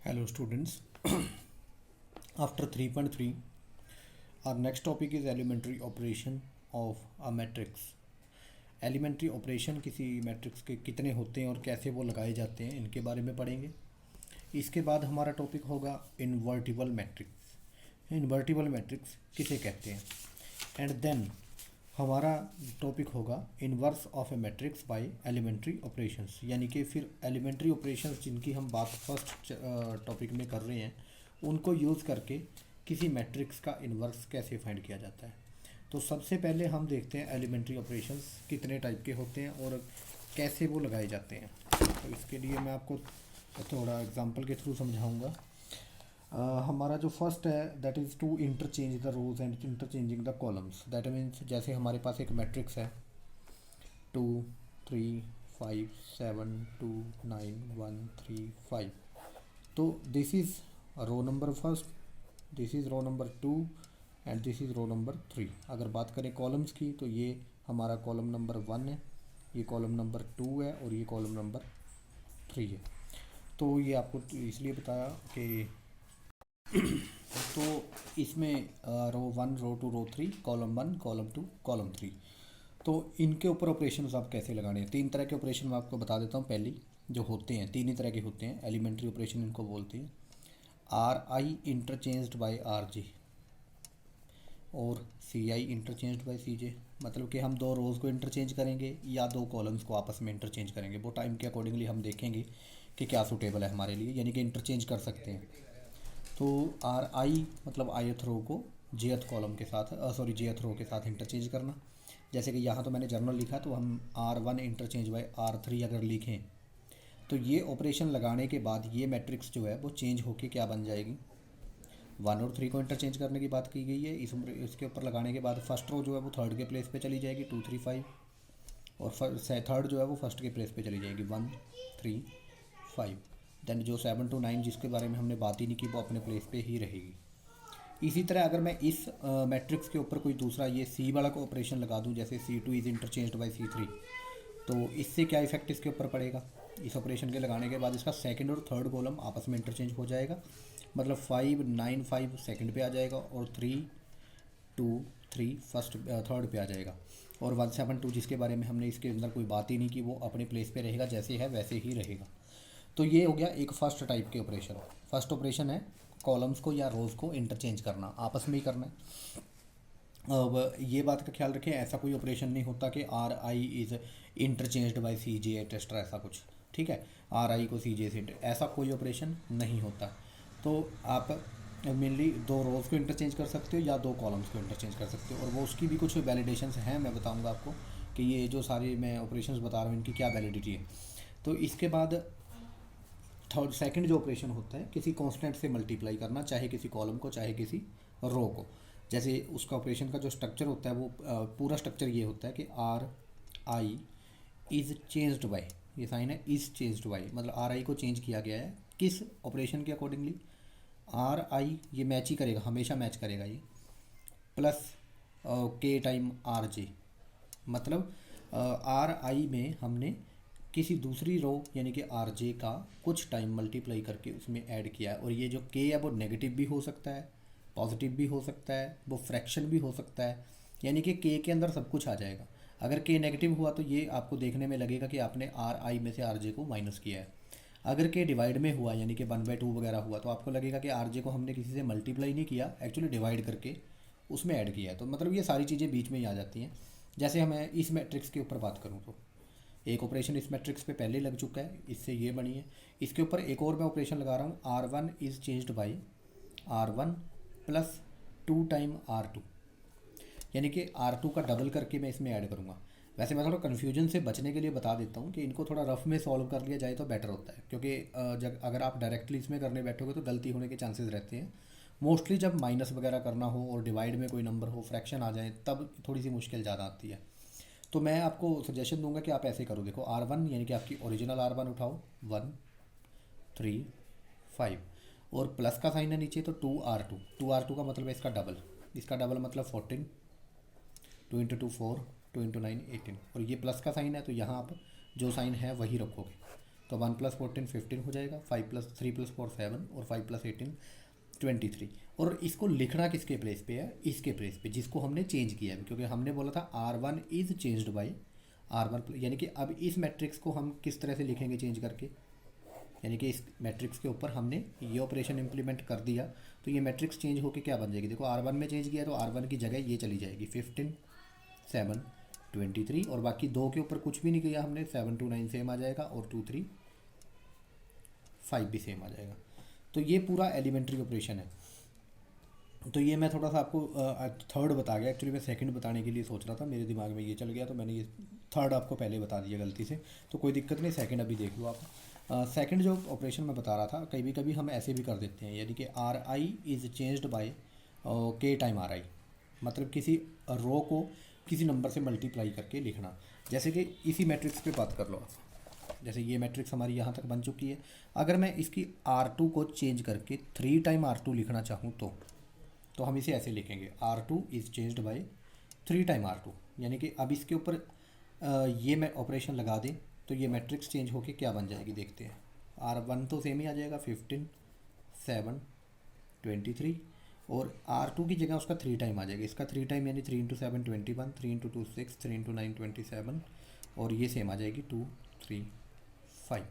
Hello students. After 3.3, our next topic is elementary operation of a matrix. Elementary operation किसी matrix के कितने होते हैं और कैसे वो लगाए जाते हैं इनके बारे में पढ़ेंगे। इसके बाद हमारा टॉपिक होगा इन्वर्टिबल मैट्रिक्स। इन्वर्टिबल मैट्रिक्स किसे कहते हैं। एंड देन हमारा टॉपिक होगा inverse of a matrix by elementary operations, यानी कि फिर एलिमेंट्री ऑपरेशंस जिनकी हम बात फर्स्ट टॉपिक में कर रहे हैं उनको यूज़ करके किसी मैट्रिक्स का इन्वर्स कैसे फाइंड किया जाता है। तो सबसे पहले हम देखते हैं एलिमेंट्री ऑपरेशंस कितने टाइप के होते हैं और कैसे वो लगाए जाते हैं। तो इसके लिए मैं आपको थोड़ा एग्जांपल के थ्रू समझाऊंगा। हमारा जो फर्स्ट है that is to interchange the rows and interchanging the columns. That means जैसे हमारे पास एक मैट्रिक्स है 2 3 5 7 2 9 1 3 5। तो this is row number first, this is row number 2 and this is row number 3। अगर बात करें कॉलम्स की तो ये हमारा कॉलम नंबर 1 है, ये कॉलम नंबर 2 है और ये कॉलम नंबर 3 है। तो ये आपको इसलिए बताया कि तो इसमें रो 1 रो 2 रो 3, कॉलम 1 कॉलम 2 कॉलम 3। तो इनके ऊपर ऑपरेशन आप कैसे लगाने हैं। तीन तरह के ऑपरेशन मैं आपको बता देता हूँ। पहली जो होते हैं तीन ही तरह के होते हैं, एलिमेंट्री ऑपरेशन इनको बोलते हैं। R I interchanged by R J और C I interchanged by C जे। मतलब कि हम दो रोज़ को इंटरचेंज करेंगे या दो कॉलम्स को आपस में इंटरचेंज करेंगे। वो टाइम के अकॉर्डिंगली हम देखेंगे कि क्या सूटेबल है हमारे लिए, यानी कि इंटरचेंज कर सकते हैं। तो आर आई मतलब आयथ रो को जेथ कॉलम के साथ जेथ रो के साथ इंटरचेंज करना। जैसे कि यहाँ तो मैंने जर्नल लिखा, तो हम R1 इंटरचेंज बाय R3 अगर लिखें तो ये ऑपरेशन लगाने के बाद ये मैट्रिक्स जो है वो चेंज होके क्या बन जाएगी। 1 और 3 को इंटरचेंज करने की बात की गई है। इसके ऊपर लगाने के बाद फर्स्ट रो जो है वो थर्ड के प्लेस पे चली जाएगी 2 3 5, और थर्ड जो है वो फर्स्ट के प्लेस पे चली जाएगी 1 3 5। देन जो 7 to 9 जिसके बारे में हमने बात ही नहीं की वो अपने प्लेस पे ही रहेगी। इसी तरह अगर मैं इस मैट्रिक्स के ऊपर कोई दूसरा ये सी वाला को ऑपरेशन लगा दूं, जैसे C2 is interchanged bye C3, तो इससे क्या इफेक्ट इसके ऊपर पड़ेगा। इस ऑपरेशन के लगाने के बाद इसका सेकंड और थर्ड कॉलम आपस में इंटरचेंज हो जाएगा। मतलब 5 9 5 सेकंड पे आ जाएगा और 3 2 3 फर्स्ट थर्ड पे आ जाएगा। और 1 7 2 जिसके बारे में हमने इसके अंदर कोई बात ही नहीं की वो अपने प्लेस पे रहेगा, जैसे है वैसे ही रहेगा। तो ये हो गया एक फर्स्ट टाइप के ऑपरेशन। फर्स्ट ऑपरेशन है कॉलम्स को या रोज़ को इंटरचेंज करना, आपस में ही करना है। अब ये बात का ख्याल रखें, ऐसा कोई ऑपरेशन नहीं होता कि R I is interchanged by C J etcetera, ऐसा कुछ। ठीक है, आर आई को सी जे से ऐसा कोई ऑपरेशन नहीं होता। तो आप मेनली दो रोज़ को इंटरचेंज कर सकते हो या दो कॉलम्स को इंटरचेंज कर सकते हो, और वो उसकी भी कुछ वैलिडेशंस हैं, मैं बताऊंगा आपको कि ये जो सारे मैं ऑपरेशंस बता रहा हूँ इनकी क्या वैलिडिटी है। तो इसके बाद थर्ड सेकंड जो ऑपरेशन होता है किसी कांस्टेंट से मल्टीप्लाई करना, चाहे किसी कॉलम को चाहे किसी रो को। जैसे उसका ऑपरेशन का जो स्ट्रक्चर होता है वो पूरा स्ट्रक्चर ये होता है कि R I is changed by, ये साइन है इज़ चेंज्ड बाय, मतलब आर आई को चेंज किया गया है किस ऑपरेशन के अकॉर्डिंगली। आर आई ये मैच ही करेगा, हमेशा मैच करेगा ये, प्लस के टाइम आर जे। मतलब आर आई में हमने किसी दूसरी रो यानी कि आर जे का कुछ टाइम मल्टीप्लाई करके उसमें ऐड किया है। और ये जो के है वो नेगेटिव भी हो सकता है, पॉजिटिव भी हो सकता है, वो फ्रैक्शन भी हो सकता है, यानी कि के अंदर सब कुछ आ जाएगा। अगर के नेगेटिव हुआ तो ये आपको देखने में लगेगा कि आपने आर आई में से आर जे को माइनस किया है। अगर के डिवाइड में हुआ यानी कि 1/2 वगैरह हुआ तो आपको लगेगा कि आर जे को हमने किसी से मल्टीप्लाई नहीं किया, एक्चुअली डिवाइड करके उसमें ऐड किया है। तो मतलब ये सारी चीज़ें बीच में ही आ जाती हैं। जैसे हमें इस मैट्रिक्स के ऊपर बात करूँ तो एक ऑपरेशन इस मैट्रिक्स पे पहले लग चुका है, इससे ये बनी है। इसके ऊपर एक और मैं ऑपरेशन लगा रहा हूँ, R1 is changed by R1 plus 2 time R2, यानी कि R2 का डबल करके मैं इसमें ऐड करूँगा। वैसे मैं थोड़ा कन्फ्यूजन से बचने के लिए बता देता हूँ कि इनको थोड़ा रफ में सॉल्व कर लिया जाए तो बेटर होता है, क्योंकि जब अगर आप डायरेक्टली इसमें करने बैठोगे तो गलती होने के चांसेस रहते हैं। मोस्टली जब माइनस वगैरह करना हो और डिवाइड में कोई नंबर हो, फ्रैक्शन आ जाए, तब थोड़ी सी मुश्किल ज़्यादा आती है। तो मैं आपको सजेशन दूंगा कि आप ऐसे करो। देखो R1 यानी कि आपकी ओरिजिनल R1 उठाओ 1 3 5, और प्लस का साइन है नीचे तो 2R2 का मतलब है इसका डबल, इसका डबल मतलब 14, 2 इंटू 4, 2 इंटू 9 18, और ये प्लस का साइन है तो यहाँ आप जो साइन है वही रखोगे। तो 1+14 15 हो जाएगा, 3+4 7 और 5+18 23। और इसको लिखना किसके प्लेस पे है, इसके प्लेस पे जिसको हमने चेंज किया है, क्योंकि हमने बोला था R1 is changed by R1, यानी कि अब इस मैट्रिक्स को हम किस तरह से लिखेंगे चेंज करके, यानी कि इस मैट्रिक्स के ऊपर हमने ये ऑपरेशन इम्प्लीमेंट कर दिया तो ये मैट्रिक्स चेंज होकर क्या बन जाएगी। देखो R1 में चेंज किया तो R1 की जगह ये चली जाएगी 15 7 23, और बाकी दो के ऊपर कुछ भी नहीं किया हमने, 7 2 9 सेम आ जाएगा और 2 3 5 भी सेम आ जाएगा। तो ये पूरा एलिमेंट्री ऑपरेशन है। तो ये मैं थोड़ा सा आपको थर्ड बता गया, एक्चुअली मैं सेकंड बताने के लिए सोच रहा था, मेरे दिमाग में ये चल गया तो मैंने ये थर्ड आपको पहले बता दिया गलती से, तो कोई दिक्कत नहीं, सेकंड अभी देख लो आप। सेकंड जो ऑपरेशन मैं बता रहा था, कभी कभी हम ऐसे भी कर देते हैं, यानी कि RI is changed by K time RI, मतलब किसी रो को किसी नंबर से मल्टीप्लाई करके लिखना। जैसे कि इसी मैट्रिक्स पे बात कर लो आप, जैसे ये मैट्रिक्स हमारी यहाँ तक बन चुकी है, अगर मैं इसकी R2 को चेंज करके 3 टाइम R2 लिखना चाहूँ तो हम इसे ऐसे लिखेंगे, R2 is changed by 3 time R2, यानी कि अब इसके ऊपर ये मैं ऑपरेशन लगा दें तो ये मैट्रिक्स चेंज होके क्या बन जाएगी देखते हैं। R1 तो सेम ही आ जाएगा 15 7 23, और R2 की जगह उसका 3 टाइम आ जाएगा, इसका 3 टाइम यानी 3 × 7 21, 3 × 2 6, 3 × 9 27, और ये सेम आ जाएगी 2 3 5।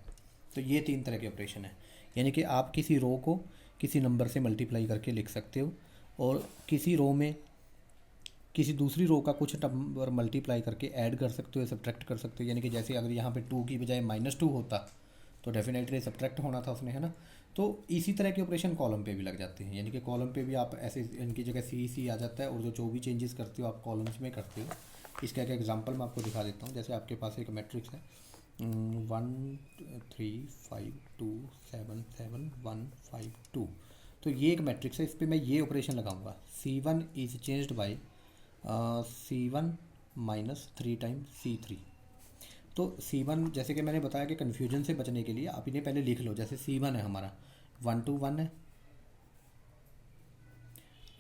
तो ये 3 तरह के ऑपरेशन है, यानी कि आप किसी रो को किसी नंबर से मल्टीप्लाई करके लिख सकते हो, और किसी रो में किसी दूसरी रो का कुछ नंबर मल्टीप्लाई करके ऐड कर सकते हो, सब्ट्रैक्ट कर सकते हो। यानी कि जैसे अगर यहाँ पे 2 की बजाय -2 होता तो डेफिनेटली सब्ट्रैक्ट होना था उसमें, है ना। तो इसी तरह के ऑपरेशन कॉलम पे भी लग जाते हैं, यानी कि कॉलम पे भी आप ऐसे इनकी जगह C आ जाता है, और जो भी चेंजेस करते हो आप कॉलम्स में करते हो। इसका एक एग्जांपल मैं आपको दिखा देता हूँ। जैसे आपके पास एक मैट्रिक्स है 1 3 5 2 7 7 1 5 2, तो ये एक मैट्रिक्स है, इस पर मैं ये ऑपरेशन लगाऊंगा, C1 is changed by C1 minus 3 time C3। तो C1 जैसे कि मैंने बताया कि कन्फ्यूजन से बचने के लिए आप इन्हें पहले लिख लो। जैसे C1 है हमारा 1 2 1 है,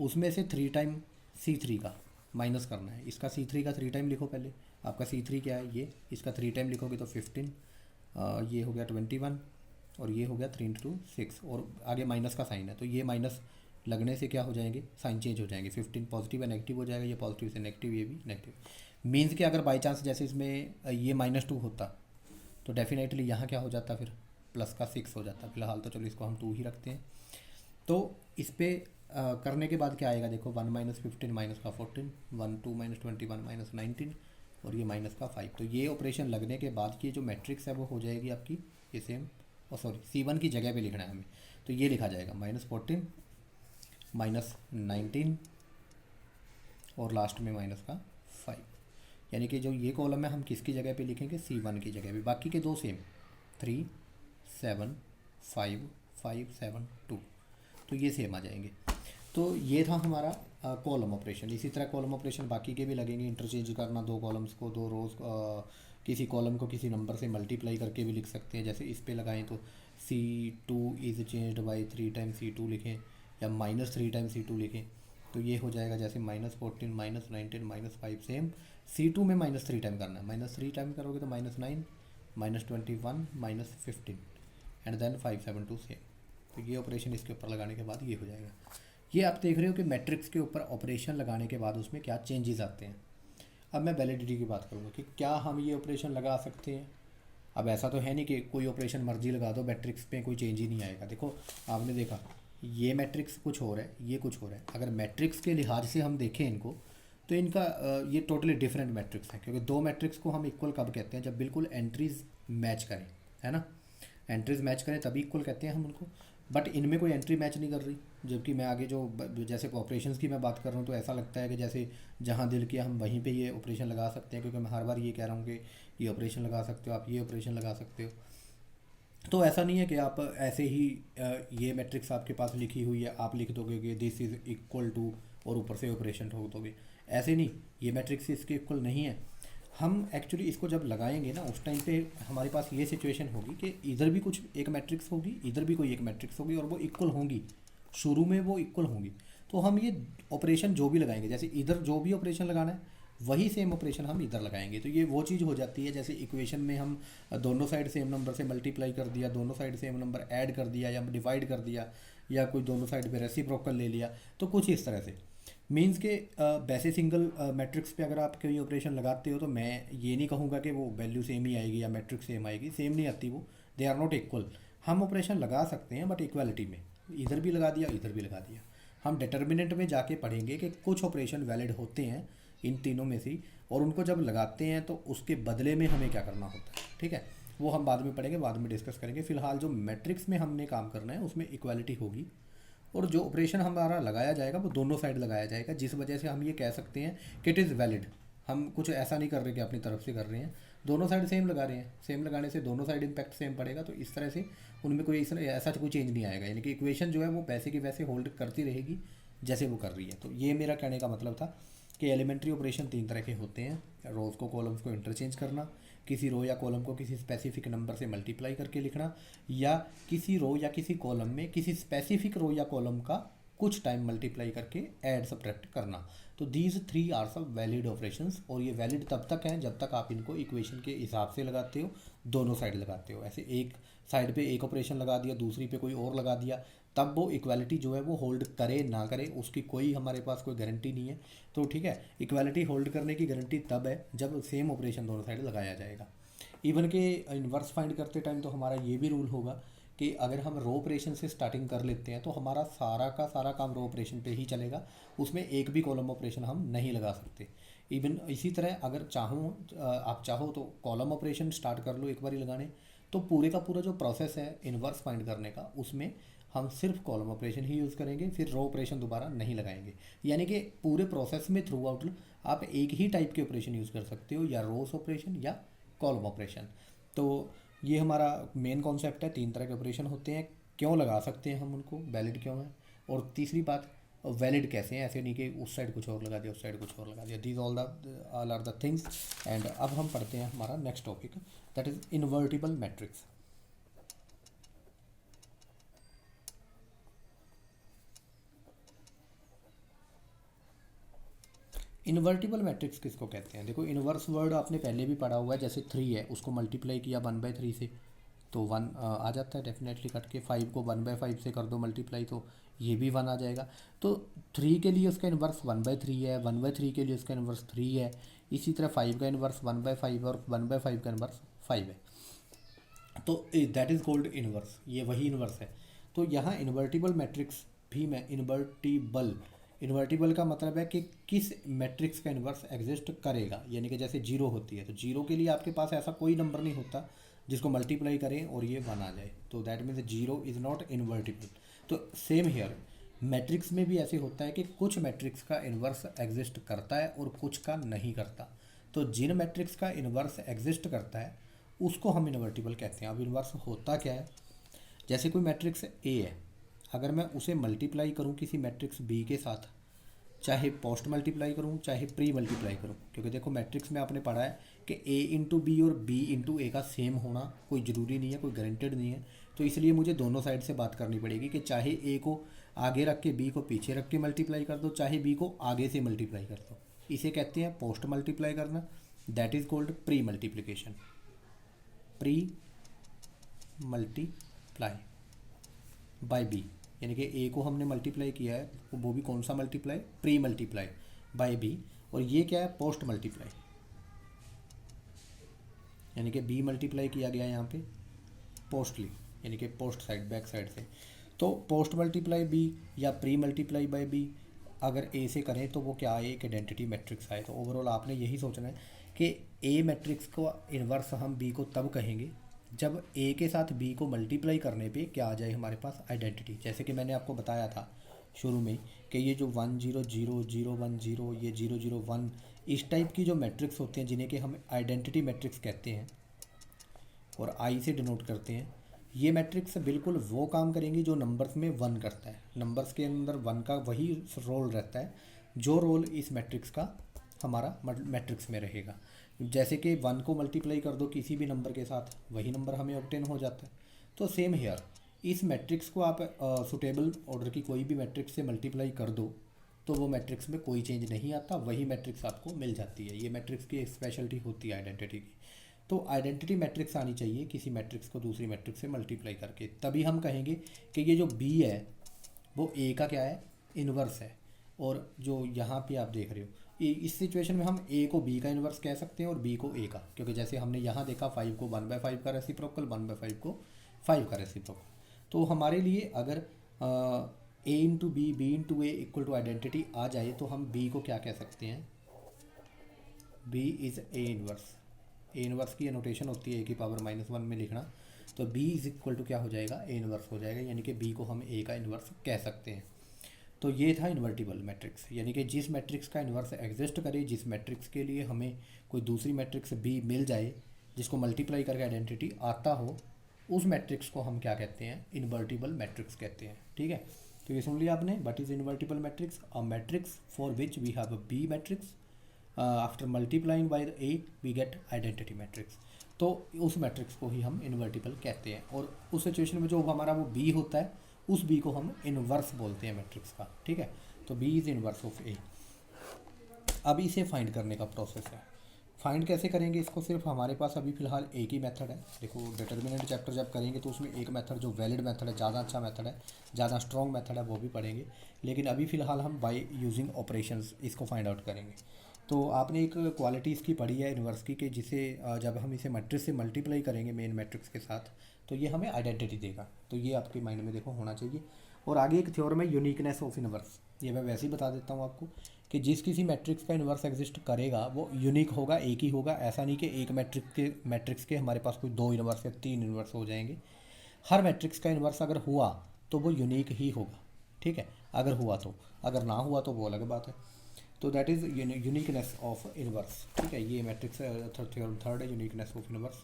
उसमें से 3 टाइम C3 का माइनस करना है, इसका C3 का 3 टाइम लिखो पहले। आपका C3 क्या है, ये, इसका 3 टाइम लिखोगे तो 15, ये हो गया 21, और ये हो गया 3 × 6, और आगे माइनस का साइन है तो ये माइनस लगने से क्या हो जाएंगे, साइन चेंज हो जाएंगे, 15 पॉजिटिव है नेगेटिव हो जाएगा, ये पॉजिटिव से नेगेटिव, ये भी नेगेटिव। मीन्स कि अगर बाई चांस जैसे इसमें ये -2 होता तो डेफिनेटली यहाँ क्या हो जाता, फिर प्लस का 6 हो जाता। फिलहाल तो चलो इसको हम 2 ही रखते हैं। तो इस पर करने के बाद क्या आएगा, देखो 1 - 15 माइनस का 14, 1 2 - 21 माइनस 19, और ये माइनस का 5। तो ये ऑपरेशन लगने के बाद की जो मैट्रिक्स है वो हो जाएगी आपकी ये सेम, और सॉरी C1 की जगह पे लिखना है हमें, तो ये लिखा जाएगा -14 -19 और लास्ट में माइनस का 5। यानी कि जो ये कॉलम है हम किसकी जगह पे लिखेंगे, C1 की जगह पे। बाकी के दो सेम 3 7 5 5 7 2, तो ये सेम आ जाएंगे। तो ये था हमारा कॉलम ऑपरेशन। इसी तरह कॉलम ऑपरेशन बाकी के भी लगेंगे, इंटरचेंज करना दो कॉलम्स को, दो रोज़, किसी कॉलम को किसी नंबर से मल्टीप्लाई करके भी लिख सकते हैं। जैसे इस पे लगाएं तो C2 is changed by 3 time C2 लिखें, या -3 टाइम C2 लिखें, तो ये हो जाएगा जैसे -14 -19 -5 सेम। C2 में -3 टाइम करना है, -3 टाइम करोगे तो -9 -21 -15 एंड देन 572 सेम। तो ये ऑपरेशन इसके ऊपर लगाने के बाद ये हो जाएगा। ये आप देख रहे हो कि मैट्रिक्स के ऊपर ऑपरेशन लगाने के बाद उसमें क्या चेंजेस आते हैं। अब मैं वैलिडिटी की बात करूँगा कि क्या हम ये ऑपरेशन लगा सकते हैं। अब ऐसा तो है नहीं कि कोई ऑपरेशन मर्जी लगा दो मैट्रिक्स पे कोई चेंज ही नहीं आएगा। देखो आपने देखा ये मैट्रिक्स कुछ हो रहा है, ये कुछ हो रहा है। अगर मैट्रिक्स के लिहाज से हम देखें इनको तो इनका ये टोटली डिफरेंट मैट्रिक्स है, क्योंकि दो मैट्रिक्स को हम इक्वल कब कहते हैं, जब बिल्कुल एंट्रीज मैच करें, है ना। एंट्रीज मैच करें तभी इक्वल कहते हैं हम उनको। बट इनमें कोई एंट्री मैच नहीं कर रही, जबकि मैं आगे जो जैसे ऑपरेशंस की मैं बात कर रहा हूँ तो ऐसा लगता है कि जैसे जहाँ दिल किया हम वहीं पे ये ऑपरेशन लगा सकते हैं, क्योंकि मैं हर बार ये कह रहा हूँ कि ये ऑपरेशन लगा सकते हो आप, ये ऑपरेशन लगा सकते हो। तो ऐसा नहीं है कि आप ऐसे ही ये मैट्रिक्स आपके पास लिखी हुई है आप लिख दोगे कि दिस इज़ इक्वल टू और ऊपर से ऑपरेशन ठोक दोगे, ऐसे नहीं। ये मैट्रिक्स इसके इक्वल नहीं है। हम एक्चुअली इसको जब लगाएंगे ना उस टाइम पे हमारे पास ये सिचुएशन होगी कि इधर भी कुछ एक मैट्रिक्स होगी, इधर भी कोई एक मैट्रिक्स होगी, और वो इक्वल होंगी, शुरू में वो इक्वल होंगी। तो हम ये ऑपरेशन जो भी लगाएंगे, जैसे इधर जो भी ऑपरेशन लगाना है वही सेम ऑपरेशन हम इधर लगाएंगे। तो ये वो चीज़ हो जाती है जैसे इक्वेशन में हम दोनों साइड सेम नंबर से मल्टीप्लाई कर दिया, दोनों साइड सेम नंबर ऐड कर दिया या डिवाइड कर दिया, या कोई दोनों साइड पे रेसिप्रोकल ले लिया, तो कुछ इस तरह से मीन्स के वैसे सिंगल मैट्रिक्स पे अगर आप कोई ऑपरेशन लगाते हो तो मैं ये नहीं कहूँगा कि वो वैल्यू सेम ही आएगी या मैट्रिक्स सेम आएगी, सेम नहीं आती वो, दे आर नॉट इक्वल। हम ऑपरेशन लगा सकते हैं बट इक्वालिटी में, इधर भी लगा दिया इधर भी लगा दिया। हम डिटर्मिनेंट में जाके पढ़ेंगे कि कुछ ऑपरेशन वैलिड होते हैं इन तीनों में से, और उनको जब लगाते हैं तो उसके बदले में हमें क्या करना होता है, ठीक है, वो हम बाद में पढ़ेंगे, बाद में डिस्कस करेंगे। फिलहाल जो मैट्रिक्स में हमने काम करना है उसमें इक्वालिटी होगी, और जो ऑपरेशन हमारा लगाया जाएगा वो दोनों साइड लगाया जाएगा, जिस वजह से हम ये कह सकते हैं कि इट इज़ वैलिड। हम कुछ ऐसा नहीं कर रहे कि अपनी तरफ से कर रहे हैं, दोनों साइड सेम लगा रहे हैं, सेम लगाने से दोनों साइड इम्पैक्ट सेम पड़ेगा, तो इस तरह से उनमें कोई ऐसा कोई चेंज नहीं आएगा, यानी कि इक्वेशन जो है वो वैसे की वैसे होल्ड करती रहेगी जैसे वो कर रही है। तो ये मेरा कहने का मतलब था कि एलिमेंट्री ऑपरेशन तीन तरह के होते हैं, रोज़ को कॉलम्स को इंटरचेंज करना, किसी रो या कॉलम को किसी स्पेसिफिक नंबर से मल्टीप्लाई करके लिखना, या किसी रो या किसी कॉलम में किसी स्पेसिफिक रो या कॉलम का कुछ टाइम मल्टीप्लाई करके ऐड सब्ट्रैक्ट करना। तो दीज थ्री आर सब वैलिड ऑपरेशंस, और ये वैलिड तब तक हैं जब तक आप इनको इक्वेशन के हिसाब से लगाते हो, दोनों साइड लगाते हो। ऐसे एक साइड पे एक ऑपरेशन लगा दिया, दूसरी पे कोई और लगा दिया, तब वो इक्वालिटी जो है वो होल्ड करे ना करे उसकी कोई हमारे पास कोई गारंटी नहीं है। तो ठीक है, इक्वालिटी होल्ड करने की गारंटी तब है जब सेम ऑपरेशन दोनों साइड लगाया जाएगा। इवन के इन्वर्स फाइंड करते टाइम तो हमारा ये भी रूल होगा कि अगर हम रो ऑपरेशन से स्टार्टिंग कर लेते हैं तो हमारा सारा का सारा काम रो ऑपरेशन पे ही चलेगा, उसमें एक भी कॉलम ऑपरेशन हम नहीं लगा सकते। इवन इसी तरह अगर आप चाहो तो कॉलम ऑपरेशन स्टार्ट कर लो एक बार ही लगाने, तो पूरे का पूरा जो प्रोसेस है इन्वर्स फाइंड करने का उसमें हम सिर्फ कॉलम ऑपरेशन ही यूज़ करेंगे, फिर रो ऑपरेशन दोबारा नहीं लगाएंगे। यानी कि पूरे प्रोसेस में थ्रू आउट आप एक ही टाइप के ऑपरेशन यूज़ कर सकते हो, या रोस ऑपरेशन या कॉलम ऑपरेशन। तो ये हमारा मेन कॉन्सेप्ट है, तीन तरह के ऑपरेशन होते हैं, क्यों लगा सकते हैं हम उनको, वैलिड क्यों है, और तीसरी बात वैलिड कैसे हैं, ऐसे नहीं कि उस साइड कुछ और लगा दिया उस साइड कुछ और लगा दिया। These all are the things. And अब हम पढ़ते हैं हमारा next topic, that is invertible matrix. Invertible matrix किसको कहते हैं? देखो, इन्वर्स वर्ड आपने पहले भी पढ़ा हुआ है, जैसे 3 है उसको मल्टीप्लाई किया 1/3 से तो 1 आ जाता है डेफिनेटली कट के। 5 को 1/5 से कर दो मल्टीप्लाई तो ये भी 1 आ जाएगा। तो 3 के लिए उसका इन्वर्स 1/3 है, 1/3 के लिए उसका इन्वर्स 3 है, इसी तरह 5 का इन्वर्स 1/5 और 1/5 का इन्वर्स 5 है। तो दैट इज़ कॉल्ड इन्वर्स, ये वही इन्वर्स है। तो यहाँ इन्वर्टिबल मैट्रिक्स भी मैं इन्वर्टिबल का मतलब है कि किस मैट्रिक्स का इन्वर्स एग्जिस्ट करेगा, यानी कि जैसे 0 होती है तो 0 के लिए आपके पास ऐसा कोई नंबर नहीं होता जिसको मल्टीप्लाई करें और ये 1 आ जाए, तो that means 0 is not invertible. तो सेम हियर मैट्रिक्स में भी ऐसे होता है कि कुछ मैट्रिक्स का इन्वर्स एग्जिस्ट करता है और कुछ का नहीं करता। तो जिन मैट्रिक्स का इन्वर्स एग्जिस्ट करता है उसको हम इन्वर्टिबल कहते हैं। अब इन्वर्स होता क्या है, जैसे कोई मैट्रिक्स ए है, अगर मैं उसे मल्टीप्लाई करूं किसी मैट्रिक्स बी के साथ, चाहे पोस्ट मल्टीप्लाई करूं चाहे प्री मल्टीप्लाई करूं, क्योंकि देखो मैट्रिक्स में आपने पढ़ा है कि ए इंटू बी और बी इंटू ए का सेम होना कोई ज़रूरी नहीं है, कोई गारंटेड नहीं है। तो इसलिए मुझे दोनों साइड से बात करनी पड़ेगी कि चाहे ए को आगे रख के बी को पीछे रख के मल्टीप्लाई कर दो, चाहे बी को आगे से मल्टीप्लाई कर दो, इसे कहते हैं पोस्ट मल्टीप्लाई करना। That is called pre multiplication, pre multiply by B, यानी कि ए को हमने मल्टीप्लाई किया है, वो भी कौन सा multiply, pre multiply by B, और ये क्या है, पोस्ट मल्टीप्लाई, यानी कि बी मल्टीप्लाई किया गया यहाँ पे पोस्टली, यानी कि पोस्ट साइड बैक साइड से। तो पोस्ट मल्टीप्लाई बी या प्री मल्टीप्लाई बाय बी अगर ए से करें तो वो क्या आए, एक आइडेंटिटी मैट्रिक्स आए। तो ओवरऑल आपने यही सोचना है कि ए मैट्रिक्स को इन्वर्स हम बी को तब कहेंगे जब ए के साथ बी को मल्टीप्लाई करने पे क्या आ जाए हमारे पास, आइडेंटिटी। जैसे कि मैंने आपको बताया था शुरू में कि ये जो 1 0 0 0 1 0, ये 0 0 1, इस टाइप की जो मैट्रिक्स होते हैं जिन्हें कि हम आइडेंटिटी मैट्रिक्स कहते हैं और आई से डिनोट करते हैं, ये मैट्रिक्स बिल्कुल वो काम करेंगी जो नंबर्स में 1 करता है। नंबर्स के अंदर 1 का वही रोल रहता है जो रोल इस मैट्रिक्स का हमारा मैट्रिक्स में रहेगा। जैसे कि 1 को मल्टीप्लाई कर दो किसी भी नंबर के साथ, वही नंबर हमें ऑब्टेन हो जाता है। तो सेम हेयर इस मैट्रिक्स को आप सुटेबल ऑर्डर की कोई भी मैट्रिक्स से मल्टीप्लाई कर दो तो वो मैट्रिक्स में कोई चेंज नहीं आता, वही मैट्रिक्स आपको मिल जाती है। ये मैट्रिक्स की एक स्पेशलिटी होती है आइडेंटिटी की। तो आइडेंटिटी मैट्रिक्स आनी चाहिए किसी मैट्रिक्स को दूसरी मैट्रिक्स से मल्टीप्लाई करके, तभी हम कहेंगे कि ये जो बी है वो ए का क्या है, इन्वर्स है। और जो यहाँ पे आप देख रहे हो, इस सिचुएशन में हम ए को बी का इन्वर्स कह सकते हैं और बी को ए का, क्योंकि जैसे हमने यहाँ देखा 5 को 1/5 का रेसिप्रोकल, 1/5 को 5 का रेसिप्रोकल। तो हमारे लिए अगर A into B, B into A equal to identity आ जाए तो हम बी को क्या कह सकते हैं, B is A inverse. A inverse की नोटेशन होती है ए की पावर -1 में लिखना, तो बी इज इक्वल टू क्या हो जाएगा, ए इन्वर्स हो जाएगा, यानी कि बी को हम ए का इन्वर्स कह सकते हैं। तो ये था इन्वर्टिबल मैट्रिक्स, यानी कि जिस मैट्रिक्स का इन्वर्स एग्जिस्ट करे, जिस मैट्रिक्स के लिए हमें कोई दूसरी मैट्रिक्स बी मिल जाए जिसको मल्टीप्लाई करके आइडेंटिटी आता हो, उस मैट्रिक्स को हम क्या कहते हैं, इन्वर्टिबल मैट्रिक्स कहते हैं। ठीक है, तो ये सुन लिया आपने, what is invertible matrix, a matrix for which we have a B matrix, after multiplying by A we get identity matrix. तो उस मैट्रिक्स को ही हम इन्वर्टिबल कहते हैं, और उस सिचुएशन में जो हमारा वो बी होता है, उस बी को हम इन्वर्स बोलते हैं मैट्रिक्स का। ठीक है, तो बी इज़ इन्वर्स ऑफ ए। अब इसे फाइंड करने का प्रोसेस है। फाइंड कैसे करेंगे इसको, सिर्फ हमारे पास अभी फ़िलहाल एक ही मेथड है। देखो डिटर्मिनेंट चैप्टर जब करेंगे तो उसमें एक मेथड जो वैलिड मेथड है, ज़्यादा अच्छा मेथड है, ज़्यादा स्ट्रॉन्ग मेथड है, वो भी पढ़ेंगे। लेकिन अभी फ़िलहाल हम बाय यूजिंग ऑपरेशंस इसको फाइंड आउट करेंगे। तो आपने एक क्वालिटी इसकी पढ़ी है इन्वर्स की, कि जिसे जब हम इसे मैट्रिक्स से मल्टीप्लाई करेंगे मेन मैट्रिक्स के साथ, तो ये हमें आइडेंटिटी देगा। तो ये आपके माइंड में देखो होना चाहिए। और आगे एक थ्योरम है यूनिकनेस ऑफ इन्वर्स, ये मैं वैसे ही बता देता हूँ आपको, कि जिस किसी मैट्रिक्स का इन्वर्स एग्जिस्ट करेगा वो यूनिक होगा, एक ही होगा। ऐसा नहीं कि एक मैट्रिक्स के हमारे पास कोई 2 इन्वर्स या 3 इन्वर्स हो जाएंगे। हर मैट्रिक्स का इन्वर्स अगर हुआ तो वो यूनिक ही होगा। ठीक है, अगर हुआ तो, अगर ना हुआ तो वो अलग बात है। तो that is uniqueness of inverse. ठीक है, ये मैट्रिक्स थ्योरम थर्ड है, यूनिकनेस ऑफ इन्वर्स।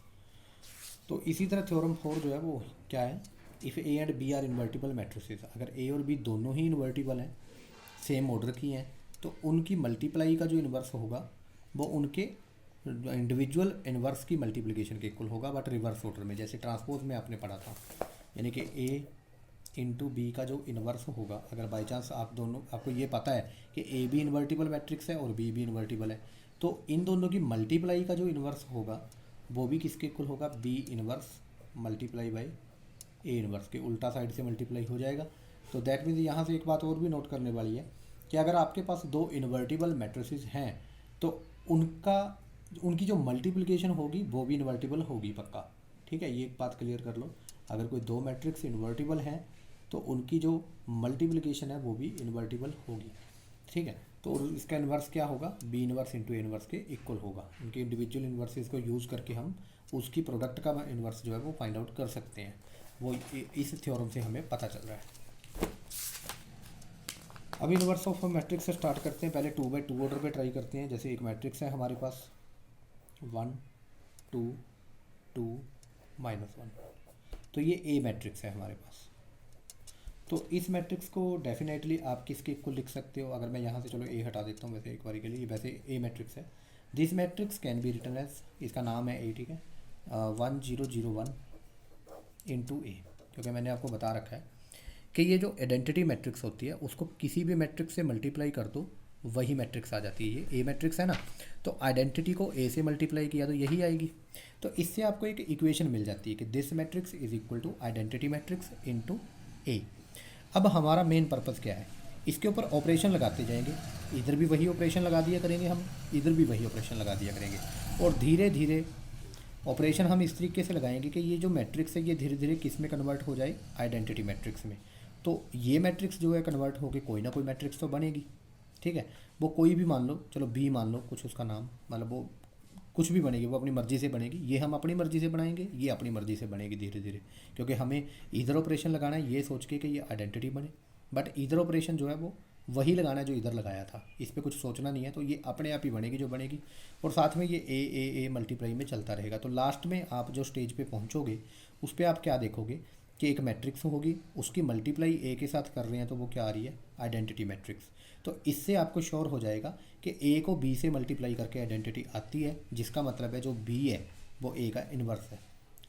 तो इसी तरह थ्योरम 4 जो है वो क्या है, if A and B are invertible matrices, अगर ए और बी दोनों ही इन्वर्टिबल हैं, सेम ऑर्डर की हैं, तो उनकी मल्टीप्लाई का जो इन्वर्स होगा वो उनके इंडिविजुअल इन्वर्स की मल्टीप्लिकेशन के इक्वल होगा, बट रिवर्स ऑर्डर में, जैसे ट्रांसपोज में आपने पढ़ा था। यानी कि ए इंटू बी का जो इन्वर्स होगा, अगर बाई चांस आप दोनों, आपको ये पता है कि ए भी इन्वर्टिबल मैट्रिक्स है और बी भी इन्वर्टिबल है, तो इन दोनों की मल्टीप्लाई का जो इन्वर्स होगा वो भी किसके इक्वल होगा, B inverse multiply by A inverse के, उल्टा साइड से मल्टीप्लाई हो जाएगा। तो दैट मीन्स यहाँ से एक बात और भी नोट करने वाली है कि अगर आपके पास 2 इन्वर्टिबल मैट्रिसेस हैं तो उनकी जो मल्टीप्लिकेशन होगी वो भी इन्वर्टिबल होगी पक्का। ठीक है, ये एक बात क्लियर कर लो, अगर कोई 2 मैट्रिक्स इन्वर्टिबल हैं तो उनकी जो मल्टीप्लिकेशन है वो भी इन्वर्टिबल होगी। ठीक है, तो इसका इन्वर्स क्या होगा, बी इन्वर्स इंटू ए इन्वर्स के इक्वल होगा। उनके इंडिविजुअल इन्वर्सेस को यूज़ करके हम उसकी प्रोडक्ट का इन्वर्स जो है वो फाइंड आउट कर सकते हैं। वो इस थ्योरम से हमें पता चल रहा है। अब इन्वर्स ऑफ मैट्रिक्स से स्टार्ट करते हैं। पहले 2x2 ऑर्डर पे ट्राई करते हैं। जैसे एक मैट्रिक्स है हमारे पास 1 2 2 -1, तो ये ए मैट्रिक्स है हमारे पास। तो इस मैट्रिक्स को डेफिनेटली आप किसके इक्वल लिख सकते हो, अगर मैं यहाँ से चलो ए हटा देता हूँ वैसे एक बारी के लिए, वैसे ए मैट्रिक्स है। This matrix can be written as, इसका नाम है ए। ठीक है, 1 0 0 1 इंटू ए, क्योंकि मैंने आपको बता रखा है कि ये जो आइडेंटिटी मैट्रिक्स होती है उसको किसी भी मैट्रिक्स से मल्टीप्लाई कर दो वही मैट्रिक्स आ जाती है। ये ए मैट्रिक्स है ना, तो आइडेंटिटी को ए से मल्टीप्लाई किया तो यही आएगी। तो इससे आपको एक इक्वेशन मिल जाती है कि this matrix is equal to identity matrix into A. अब हमारा मेन पर्पज़ क्या है, इसके ऊपर ऑपरेशन लगाते जाएंगे, इधर भी वही ऑपरेशन लगा दिया करेंगे हम, इधर भी वही ऑपरेशन लगा दिया करेंगे, और धीरे धीरे ऑपरेशन हम इस तरीके से लगाएंगे कि ये जो मैट्रिक्स है ये धीरे धीरे किस में कन्वर्ट हो जाए, आइडेंटिटी मैट्रिक्स में। तो ये मैट्रिक्स जो है कन्वर्ट होकर कोई ना कोई मैट्रिक्स तो बनेगी। ठीक है, वो कोई भी मान लो, चलो बी मान लो, कुछ उसका नाम, मतलब वो कुछ भी बनेगी, वो अपनी मर्ज़ी से बनेगी। ये हम अपनी मर्ज़ी से बनाएंगे, ये अपनी मर्ज़ी से बनेगी धीरे धीरे, क्योंकि हमें इधर ऑपरेशन लगाना है ये सोच के कि ये आइडेंटिटी बने, बट इधर ऑपरेशन जो है वो वही लगाना है जो इधर लगाया था, इस पर कुछ सोचना नहीं है। तो ये अपने आप ही बनेगी जो बनेगी, और साथ में ये ए मल्टीप्लाई में चलता रहेगा। तो लास्ट में आप जो स्टेज पे पहुंचोगे उस पर आप क्या देखोगे कि एक मैट्रिक्स होगी, उसकी मल्टीप्लाई ए के साथ कर रहे हैं तो वो क्या आ रही है, आइडेंटिटी मैट्रिक्स। तो इससे आपको श्योर हो जाएगा कि ए को बी से मल्टीप्लाई करके आइडेंटिटी आती है, जिसका मतलब है जो बी है वो ए का इन्वर्स है।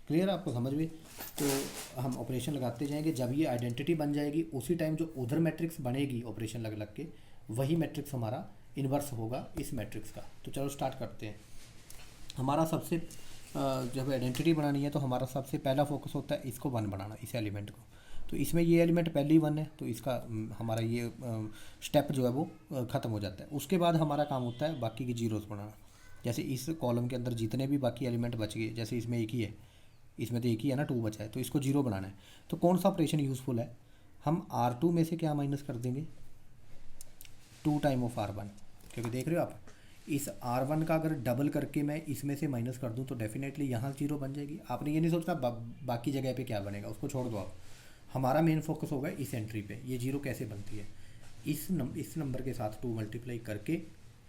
क्लियर आपको समझ में? तो हम ऑपरेशन लगाते जाएंगे, जब ये आइडेंटिटी बन जाएगी उसी टाइम जो उधर मैट्रिक्स बनेगी ऑपरेशन लग लग के, वही मैट्रिक्स हमारा इन्वर्स होगा इस मैट्रिक्स का। तो चलो स्टार्ट करते हैं। हमारा सबसे जब आइडेंटिटी बनानी है तो हमारा सबसे पहला फोकस होता है इसको वन बनाना, इस एलिमेंट को। तो इसमें ये एलिमेंट पहले ही वन है, तो इसका हमारा ये स्टेप जो है वो ख़त्म हो जाता है। उसके बाद हमारा काम होता है बाकी की जीरोस बनाना। जैसे इस कॉलम के अंदर जितने भी बाकी एलिमेंट बच गए, जैसे इसमें एक ही है, इसमें तो एक ही है ना, 2 बचा है, तो इसको जीरो बनाना है। तो कौन सा ऑपरेशन यूज़फुल है, हम R2 में से क्या माइनस कर देंगे, 2 टाइम ऑफ R1। क्योंकि देख रहे हो आप, इस R1 का अगर डबल करके मैं इसमें से माइनस कर दूं तो डेफिनेटली यहाँ जीरो बन जाएगी। आपने ये नहीं सोचना बाकी जगह पे क्या बनेगा, उसको छोड़ दो आप। हमारा मेन फोकस होगा इस एंट्री पे, ये जीरो कैसे बनती है। इस नंबर के साथ 2 मल्टीप्लाई करके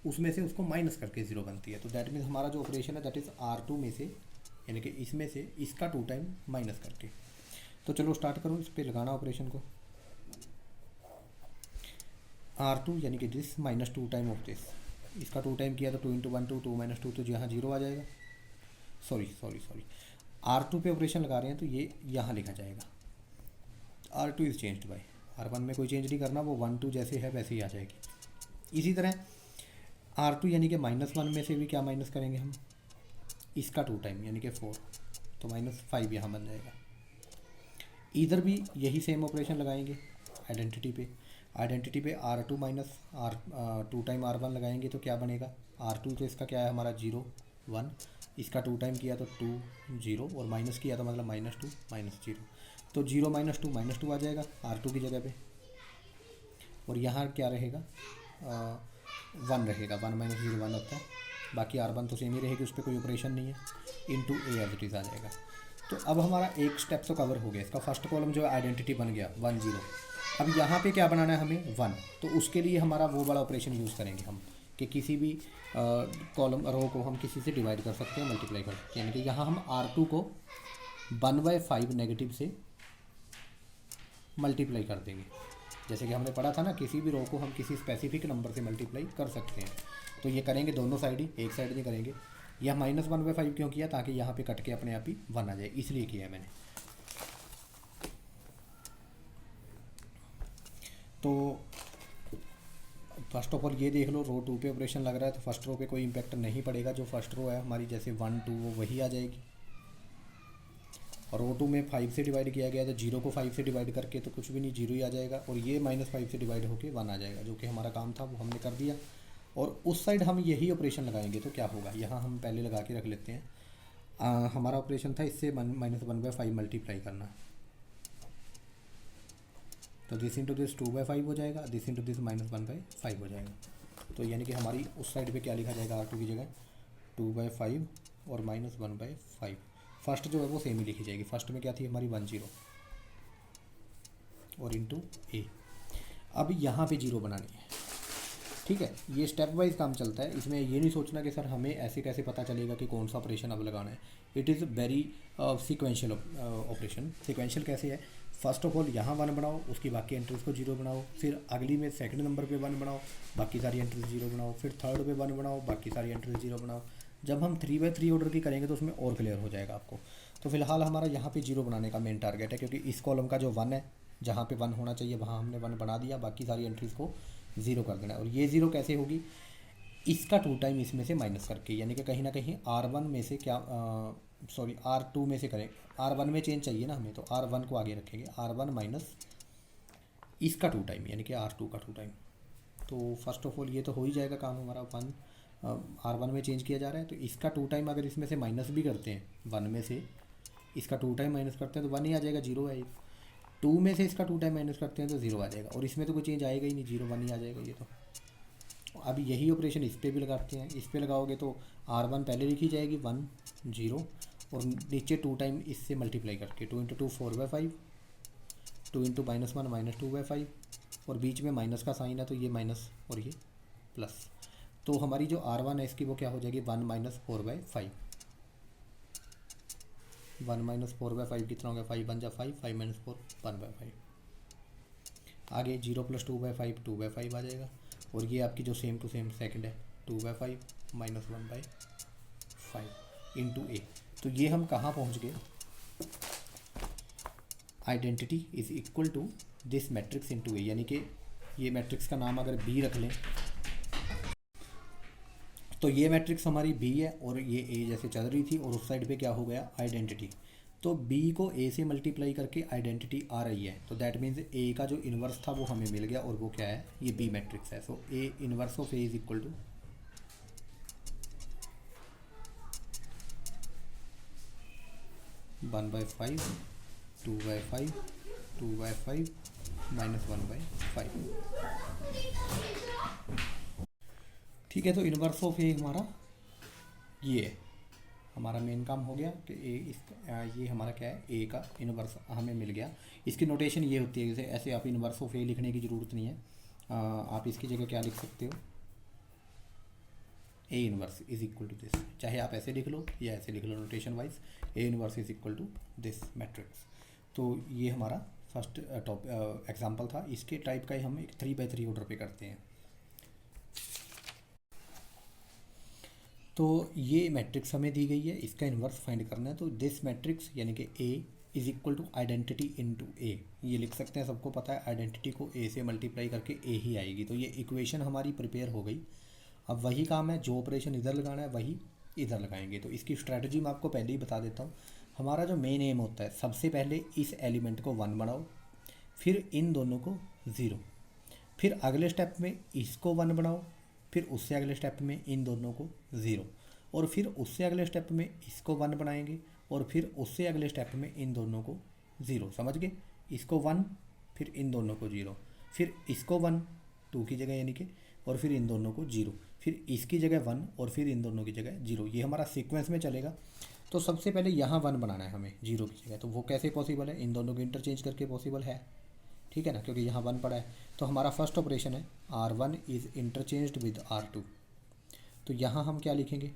उसमें से उसको माइनस करके ज़ीरो बनती है। तो दैट मीन्स हमारा जो ऑपरेशन है दैट इज़ R2 में से, यानी कि इसमें से इसका 2 टाइम माइनस करके। तो चलो स्टार्ट करो, इस पर लगाना ऑपरेशन को। R2 यानी कि this minus 2 time of this, इसका 2 टाइम किया तो 2 इंटू 1 2, 2 माइनस 2, तो यहाँ जीरो आ जाएगा। सॉरी R2 पे ऑपरेशन लगा रहे हैं तो ये यहाँ लिखा जाएगा। R2 is changed by R1 में कोई चेंज नहीं करना, वो 1 2 जैसे है वैसे ही आ जाएगी। इसी तरह R2 यानी कि -1 में से भी क्या माइनस करेंगे हम, इसका 2 टाइम यानी कि 4, तो -5 यहाँ बन जाएगा। इधर भी यही सेम ऑपरेशन लगाएंगे आइडेंटिटी पे R2 minus two time R1 लगाएंगे तो क्या बनेगा, R2 तो इसका क्या है हमारा 0 1, इसका 2 टाइम किया तो 2 0, और माइनस किया तो मतलब -2 -0, तो 0 -2 आ जाएगा R2 की जगह पे। और यहाँ क्या रहेगा, 1 रहेगा, 1 - 0 1 होता है। बाकी R1 तो सेम ही रहेगी, उस पर कोई ऑपरेशन नहीं है, into A as it is आ जाएगा। तो अब हमारा एक स्टेप तो कवर हो गया, इसका फर्स्ट कॉलम जो आइडेंटिटी बन गया 1 0। अब यहाँ पे क्या बनाना है हमें 1, तो उसके लिए हमारा वो वाला ऑपरेशन यूज़ करेंगे हम कि किसी भी कॉलम रो को हम किसी से डिवाइड कर सकते हैं, मल्टीप्लाई कर सकते हैं। यानी कि यहाँ हम R2 को 1/5 नेगेटिव से मल्टीप्लाई कर देंगे। जैसे कि हमने पढ़ा था ना, किसी भी रो को हम किसी स्पेसिफिक नंबर से मल्टीप्लाई कर सकते हैं। तो ये करेंगे दोनों साइड ही, एक साइड नहीं करेंगे। यह -1/5 क्यों किया, ताकि यहाँ पे कट के अपने आप ही 1 आ जाए, इसलिए किया है मैंने। तो फर्स्ट ऑफ ऑल ये देख लो, रो 2 पे ऑपरेशन लग रहा है तो फर्स्ट रो पे कोई इम्पैक्ट नहीं पड़ेगा। जो फर्स्ट रो है हमारी जैसे 1 2 वो वही आ जाएगी। और रो 2 में 5 से डिवाइड किया गया तो 0 को 5 से डिवाइड करके तो कुछ भी नहीं, 0 ही आ जाएगा। और ये -5 से डिवाइड होके 1 आ जाएगा, जो कि हमारा काम था वो हमने कर दिया। और उस साइड हम यही ऑपरेशन लगाएंगे तो क्या होगा, यहाँ हम पहले लगा के रख लेते हैं। हमारा ऑपरेशन था इससे -1/5 मल्टीप्लाई करना, तो दिस इंटू दिस 2/5 हो जाएगा, दिस इंटू दिस -1/5 हो जाएगा। तो यानी कि हमारी उस साइड पे क्या लिखा जाएगा, R2 की जगह 2/5 और -1/5। फर्स्ट जो है वो सेम ही लिखी जाएगी। फर्स्ट में क्या थी हमारी 1 0 और इंटू ए। अब यहाँ पे 0 बनानी है, ठीक है। ये स्टेप वाइज काम चलता है, इसमें ये नहीं सोचना कि सर हमें ऐसे कैसे पता चलेगा कि कौन सा ऑपरेशन अब लगाना है। It is very sequential operation. Sequential कैसे है, फर्स्ट ऑफ ऑल यहाँ 1 बनाओ, उसकी बाकी एंट्रीज को 0 बनाओ, फिर अगली में सेकंड नंबर पे 1 बनाओ, बाकी सारी एंट्रीज 0 बनाओ, फिर थर्ड पे 1 बनाओ, बाकी सारी एंट्रीज 0 बनाओ। जब हम 3/3 ऑर्डर की करेंगे तो उसमें और क्लियर हो जाएगा आपको। तो फिलहाल हमारा यहाँ पे 0 बनाने का मेन टारगेट है, क्योंकि इस कॉलम का जो 1 है, जहाँ पे 1 होना चाहिए वहाँ हमने 1 बना दिया, बाकी सारी एंट्रीज को 0 कर देना है। और ये 0 कैसे होगी, इसका 2 टाइम इसमें से माइनस करके, यानी कि कहीं ना कहीं R1 में से क्या R2 में से करें, R1 में चेंज चाहिए ना हमें, तो R1 को आगे रखेंगे, R1 माइनस इसका 2 टाइम यानी कि R2 का 2 टाइम। तो फर्स्ट ऑफ ऑल ये तो हो ही जाएगा काम हमारा। R1 में चेंज किया जा रहा है, तो इसका 2 टाइम अगर इसमें से माइनस भी करते हैं, 1 में से इसका 2 टाइम माइनस करते हैं तो 1 ही आ जाएगा, 0 है। 2 में से इसका 2 टाइम माइनस करते हैं तो 0 आ जाएगा, और इसमें तो कोई चेंज आएगा ही नहीं, 0 1 ही आ जाएगा ये तो। अब यही ऑपरेशन इस पर भी लगाते हैं, इस पर लगाओगे तो R1 पहले लिखी जाएगी 1 0, और नीचे 2 टाइम इससे मल्टीप्लाई करके 2 × 2 4/5, 2 × -1 -2/5, और बीच में माइनस का साइन है तो ये माइनस और ये प्लस। तो हमारी जो R1 है इसकी वो क्या हो जाएगी, 1 - 4/5। 1 - 4/5 कितना हो गया, 5 बन जा 5, 5 - 4 1/5। आगे 0 + 2/5 2/5 आ जाएगा, और ये आपकी जो सेम टू सेम सेकंड है 2/5 -1/5 इंटू ए। तो ये हम कहाँ पहुँच गए, identity is equal to this matrix into A, यानी कि ये मैट्रिक्स का नाम अगर बी रख लें तो ये मैट्रिक्स हमारी बी है और ये ए जैसे चल रही थी और उस साइड पे क्या हो गया आइडेंटिटी। तो बी को ए से मल्टीप्लाई करके आइडेंटिटी आ रही है, तो दैट मीन्स ए का जो इन्वर्स था वो हमें मिल गया और वो क्या है, ये बी मैट्रिक्स है। So A inverse of A is equal to 1/5, 2/5, 2/5 -1/5। ठीक है, तो इन्वर्स ऑफ ए हमारा ये है, हमारा मेन काम हो गया कि ए इसका ये हमारा क्या है, ए का इन्वर्स हमें मिल गया। इसकी नोटेशन ये होती है, जैसे ऐसे आप इन्वर्स ऑफ ए लिखने की ज़रूरत नहीं है, आप इसकी जगह क्या लिख सकते हो, A inverse is equal to this. चाहे आप ऐसे लिख लो या ऐसे लिख लो notation wise, A inverse is equal to this matrix. तो ये हमारा फर्स्ट एग्जांपल था। इसके टाइप का ही हम एक 3x3 ऑर्डर पे करते हैं। तो ये मैट्रिक्स हमें दी गई है, इसका इन्वर्स फाइंड करना है। तो दिस मैट्रिक्स यानी कि A is equal to identity into A, ये लिख सकते हैं, सबको पता है आइडेंटिटी को ए से मल्टीप्लाई करके ए ही आएगी। तो ये इक्वेशन हमारी प्रिपेयर हो गई। अब वही काम है, जो ऑपरेशन इधर लगाना है वही इधर लगाएंगे। तो इसकी स्ट्रैटेजी मैं आपको पहले ही बता देता हूँ। हमारा जो मेन एम होता है, सबसे पहले इस एलिमेंट को 1 बनाओ, फिर इन दोनों को 0, फिर अगले स्टेप में इसको 1 बनाओ, फिर उससे अगले स्टेप में इन दोनों को 0, और फिर उससे अगले स्टेप में इसको 1 बनाएंगे, और फिर उससे अगले स्टेप में इन दोनों को 0। समझ गए, इसको 1 फिर इन दोनों को 0, फिर इसको 1 2 की जगह यानी कि, और फिर इन दोनों को 0, फिर इसकी जगह 1 और फिर इन दोनों की जगह 0। ये हमारा सीक्वेंस में चलेगा। तो सबसे पहले यहाँ 1 बनाना है हमें 0 की जगह। तो वो कैसे पॉसिबल है, इन दोनों को इंटरचेंज करके पॉसिबल है, ठीक है ना, क्योंकि यहाँ 1 पड़ा है। तो हमारा फर्स्ट ऑपरेशन है R1 is interchanged with R2। तो यहाँ हम क्या लिखेंगे,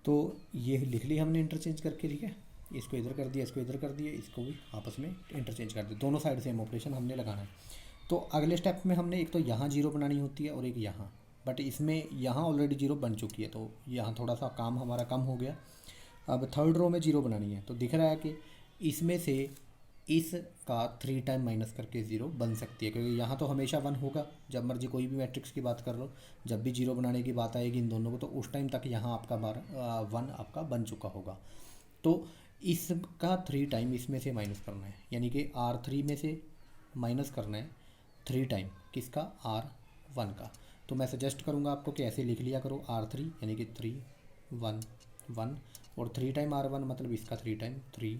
तो ये लिख ली हमने इंटरचेंज करके, ठीक है। इसको इधर कर दिया, इसको इधर कर दिया, इसको भी आपस में इंटरचेंज कर दिया, दोनों साइड सेम ऑपरेशन हमने लगाना है। तो अगले स्टेप में हमने एक तो यहाँ 0 बनानी होती है और एक यहाँ, बट इसमें यहाँ ऑलरेडी 0 बन चुकी है, तो यहाँ थोड़ा सा काम हमारा कम हो गया। अब थर्ड रो में 0 बनानी है। तो दिख रहा है कि इसमें से इसका 3 टाइम माइनस करके 0 बन सकती है, क्योंकि यहाँ तो हमेशा 1 होगा। जब मर्जी कोई भी मैट्रिक्स की बात कर लो, जब भी 0 बनाने की बात आएगी इन दोनों को, तो उस टाइम तक यहाँ आपका 1 आपका बन चुका होगा। तो इसका 3 टाइम इसमें से माइनस करना है, यानी कि R3 में से माइनस करना है 3 टाइम किसका, R1 का। तो मैं सजेस्ट करूँगा आपको कि ऐसे लिख लिया करो, R3 यानी कि 3 1 1, और 3 टाइम R1 मतलब इसका 3 टाइम 3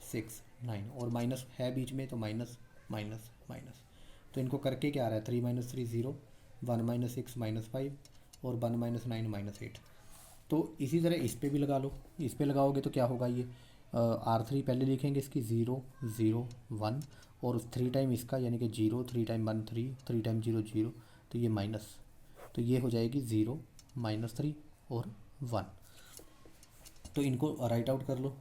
6 9, और माइनस है बीच में, तो माइनस माइनस माइनस। तो इनको करके क्या आ रहा है, 3 - 3 0, 1 - 6 -5, और 1 - 9 -8। तो इसी तरह इस पर भी लगा लो, इस पर लगाओगे तो क्या होगा, ये R3 पहले लिखेंगे इसकी 0 0 1, और 3 टाइम इसका यानी कि 0, 3 टाइम 1 3, 3 टाइम 0 0, तो ये माइनस, तो ये हो जाएगी 0 -3 और 1। तो इनको राइट आउट कर लो।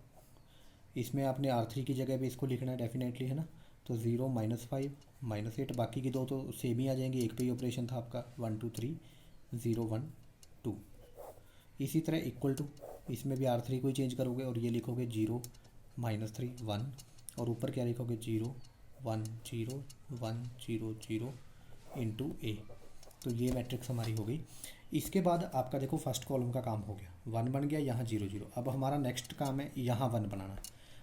इसमें आपने R3 की जगह पे इसको लिखना है डेफिनेटली, है ना। तो 0 -5 -8, बाकी की दो तो सेम ही आ जाएंगे, एक पे ही ऑपरेशन था आपका, 1 2 3 0 1 2। इसी तरह इक्वल टू, इसमें भी R3 को ही चेंज करोगे और ये लिखोगे 0 -3 1, और ऊपर क्या लिखोगे 0 1 0 1 0 0 इंटू ए। तो ये मैट्रिक्स हमारी हो गई। इसके बाद आपका देखो फर्स्ट कॉलम का काम हो गया, 1 बन गया, यहाँ 0 0। अब हमारा नेक्स्ट काम है यहाँ 1 बनाना।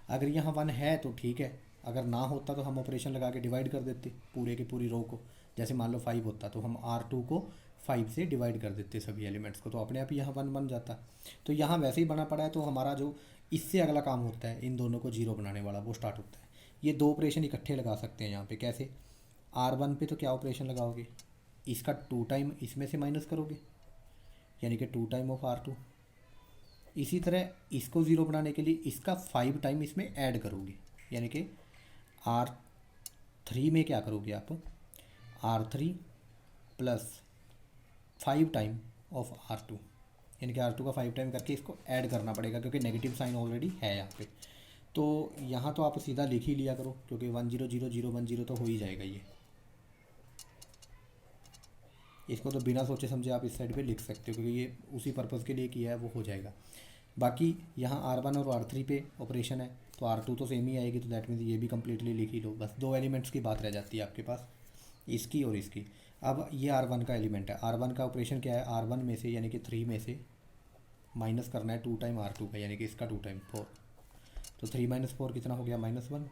अगर यहाँ 1 है तो ठीक है, अगर ना होता तो हम ऑपरेशन लगा के डिवाइड कर देते पूरे की पूरी रो को। जैसे मान लो 5 होता तो हम R2 को 5 से डिवाइड कर देते सभी एलिमेंट्स को, तो अपने आप ही यहाँ 1 बन जाता। तो यहाँ वैसे ही बना पड़ा है, तो हमारा जो इससे अगला काम होता है इन दोनों को 0 बनाने वाला, वो स्टार्ट होता है। ये दो ऑपरेशन इकट्ठे लगा सकते हैं यहाँ पे। कैसे, R1 पे तो क्या ऑपरेशन लगाओगे, इसका 2 टाइम इसमें से माइनस करोगे, यानी कि 2 टाइम ऑफ R2। इसी तरह इसको 0 बनाने के लिए इसका 5 टाइम इसमें ऐड करोगे, यानी कि R3 में क्या करोगे आप, R3 plus 5 time of R2, यानी कि R2 का 5 टाइम करके इसको ऐड करना पड़ेगा, क्योंकि नेगेटिव साइन ऑलरेडी है यहाँ पे। तो यहाँ तो आप सीधा लिख ही लिया करो, क्योंकि 1 0 0 0 1 0 तो हो ही जाएगा ये। इसको तो बिना सोचे समझे आप इस साइड पे लिख सकते हो, क्योंकि ये उसी पर्पज़ के लिए किया है, वो हो जाएगा। बाकी यहाँ R1 और R3 पे ऑपरेशन है, तो R2 तो सेम ही आएगी, तो दैट मीन्स ये भी कम्प्लीटली लिख ही लो। बस दो एलिमेंट्स की बात रह जाती है आपके पास, इसकी और इसकी। अब ये R1 का एलिमेंट है, R1 का ऑपरेशन क्या है, R1 में से यानी कि 3 में से माइनस करना है 2 टाइम R2 का, यानी कि इसका 2 टाइम 4। तो 3 - 4 कितना हो गया, -1।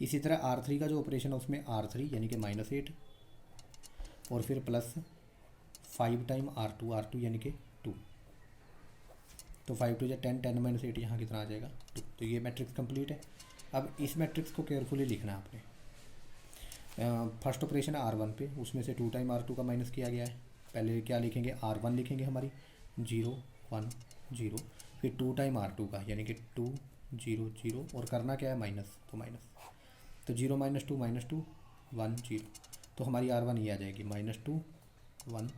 इसी तरह R3 का जो ऑपरेशन है उसमें R3 यानी कि -8 और फिर प्लस 5 टाइम R2 यानी कि 2। तो 5 2 10, 10 - 8 यहाँ कितना आ जाएगा 2। तो ये मैट्रिक्स कंप्लीट है। अब इस मैट्रिक्स को केयरफुली लिखना है आपने। फर्स्ट ऑपरेशन है R1 पे, उसमें से 2 टाइम R2 का माइनस किया गया है। पहले क्या लिखेंगे, R1 लिखेंगे हमारी 0 1 0, फिर 2 टाइम R2 का यानी कि 2 0 0, और करना क्या है माइनस, तो माइनस। तो 0 - 2 -2 1 0, तो हमारी R1 ये आ जाएगी -2 1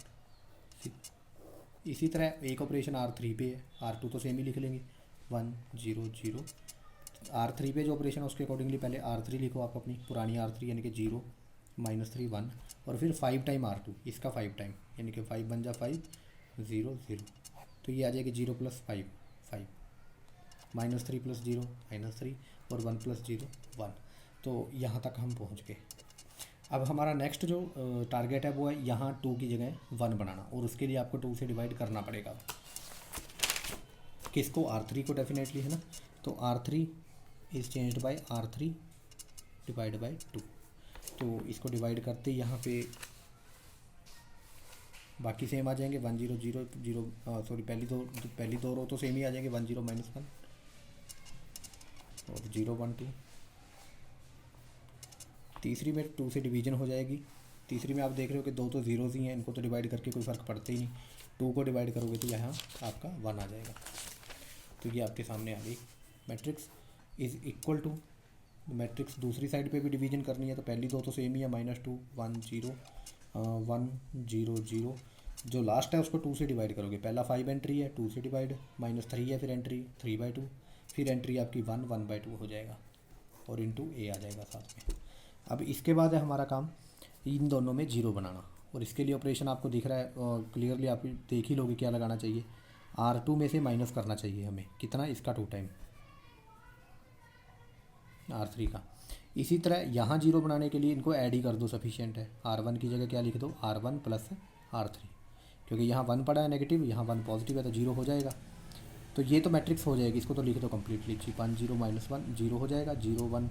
6। इसी तरह एक ऑपरेशन R3 पे है, R2 तो सेम ही लिख लेंगे 1 0 0। R3 पे जो ऑपरेशन है उसके अकॉर्डिंगली पहले R3 लिखो आप अपनी पुरानी R3 यानी कि 0 -3 1, और फिर 5 टाइम R2, इसका 5 टाइम यानी कि 5 बन जा 5 0 0। तो ये आ जाएगी 0 + 5 5, -3 + 0 -3, और 1 + 0 1। तो यहाँ तक हम पहुँच गए। अब हमारा नेक्स्ट जो टारगेट है वो है यहाँ 2 की जगह 1 बनाना, और उसके लिए आपको 2 से डिवाइड करना पड़ेगा। किसको, R3 को डेफिनेटली, है ना। तो R3 is changed by R3 divide by 2। तो इसको डिवाइड करते यहाँ पे बाकी सेम आ जाएंगे 1 0 0 0, सॉरी पहली दो रो तो सेम ही आ जाएंगे 1 0 -1 और 0 1 2। तीसरी में 2 से डिवीजन हो जाएगी। तीसरी में आप देख रहे हो कि 2 तो ज़ीरोज़ ही हैं, इनको तो डिवाइड करके कोई फ़र्क पड़ता ही नहीं। 2 को डिवाइड करोगे तो यहाँ आपका 1 आ जाएगा। तो ये आपके सामने आ गई matrix is equal to. Matrix दूसरी साइड पे भी डिवीजन करनी है, तो पहली दो तो सेम ही है -2 1 0 1 0 0। जो लास्ट है उसको 2 से डिवाइड करोगे, पहला 5 एंट्री है 2 से डिवाइड, -3 है फिर एंट्री 3/2, फिर एंट्री आपकी 1 1/2 हो जाएगा, और इंटू ए आ जाएगा साथ में। अब इसके बाद है हमारा काम इन दोनों में 0 बनाना, और इसके लिए ऑपरेशन आपको दिख रहा है क्लियरली, आप देख ही लोगे क्या लगाना चाहिए। R2 में से माइनस करना चाहिए हमें कितना, इसका 2 टाइम R3 का। इसी तरह यहाँ 0 बनाने के लिए इनको ऐड ही कर दो, सफिशिएंट है। R1 की जगह क्या लिख दो, R1 + R3, क्योंकि यहाँ 1 पड़ा है नेगेटिव, यहाँ 1 पॉजिटिव है, तो 0 हो जाएगा। तो ये तो मैट्रिक्स हो जाएगी, इसको तो लिख दो कम्प्लीटली। 1 0 -1 0 हो जाएगा, 0 1